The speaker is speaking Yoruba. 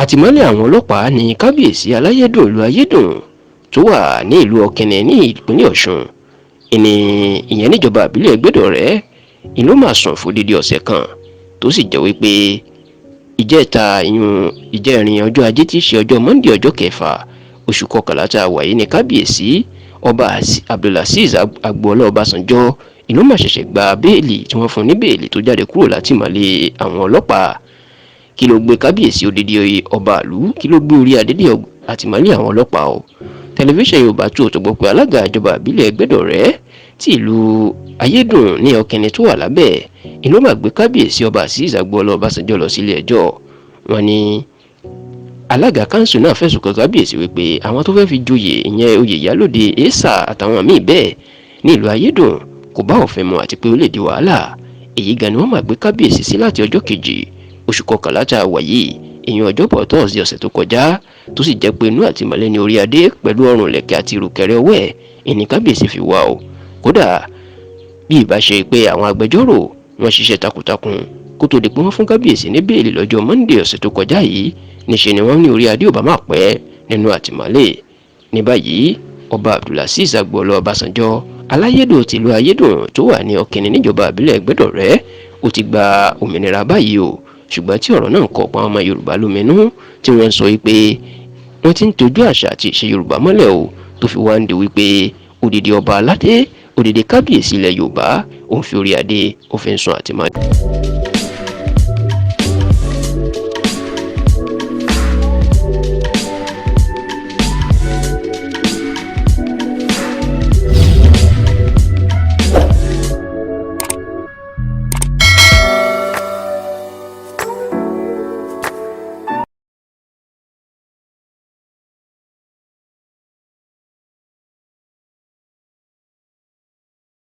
àtìmọ́lé àwọn ọlọ́pàá ní kábíyèsí aláyédùn ìlú ayédùn tó wà ní ìlú ọ̀kẹ́nẹ̀ ní ìpínlẹ̀ ọ̀ṣun ìyẹn níjọba ìbílẹ̀ ẹgbẹ́dọ̀rẹ́ ìlú máa sùn fún dídí ọ̀sẹ̀ kan tó sì jẹ́ wípé ìjẹrin ọjọ́ ajé tí í ṣe ọjọ́ monday ọjọ́ kẹfà oṣù kọkànlá tá a wà yìí ní kábíyèsí ọba abdulazeez agboola ọbásanjọ́ ìlú máa ṣẹ̀ṣẹ̀ gba béèlì tí wọ́n fún ní béèlì tó jáde kúrò látìmọ́lé àwọn ọlọ́pàá. Kí ló gbé kábíyèsí odidi ọba ìlú kí ló gbé orí adédè àtìmọ́lé àwọn ọlọ́pàá o. Tẹlifíṣàn Yorùbá tó gbọ́ pé alága ìjọba ìbílẹ̀ ẹgbẹ́dọ̀rẹ́ tí ìlú ayédùn ní ọ̀kẹ́ni tó wà lábẹ́ ìlú máa gbé kábíyèsí ọba azeez agboola ọbásanjọ́ lọ sílé ẹjọ́. Wọ́n ní alága kanṣu náà fẹ̀sùn kàn kábíyèsí wípé àwọn tó fẹ́ fi joyè ìyẹn oyè ìyálòde èèṣà àtàwọn míì bẹ́ẹ̀ ní ìlú ayédùn kò bá òfin mu àti pé ó lè di wàhálà. Èyí gan ni wọ́n máa gbé kábíyèsí sí láti ọjọ́ kejì oṣù kọkànlá tá a wà yìí ìyẹn ọjọ́bọ̀ tọ́sídẹ̀ẹ́ ọ̀sẹ̀ tó kọjá tó sì jẹ́ pé inú àtìmọ́lé ní orí adé pẹ̀lú ọrùn lẹ̀kẹ̀ àti ìrùkẹ̀rẹ̀ ọwọ́ ẹ̀ ìní kábíyèsí fi wá o. Kódà bí ìbá ṣe pé àwọn agbẹjọ́rò wọn ṣiṣẹ́ takuntakun kó tó di pé wọ́n fún kábíyèsí ní béèlì lọ́jọ́ monday ọ̀sẹ̀ tó kọjá yìí níṣe ni wọ́n ní orí adé ò bá máa pẹ́ nínú àtìmọ́lé. Ní báyìí ọba abdulazeez agboola ọbásanjọ́ aláyédùn tìlú ayédùn tó wà ní ọ̀kẹ́ni níjọba ìbílẹ̀ ẹgbẹ́dọ̀rẹ́ ó ti gba òmìnira báyìí o. Ṣùgbọ́n tí ọ̀rọ̀ náà ń kọ́ pa ọmọ yorùbá lóminú tí wọ́n ń sọ wípé wọ́n ti ń tọ́jú àṣà àti ìṣe yorùbá mọ́lẹ̀ o tó fi wá ń di wípé odidi ọba aládé odidi kábíyèsí ilẹ̀ yorùbá òun fi orí adé ó fi ń sun àtìmọ́lé.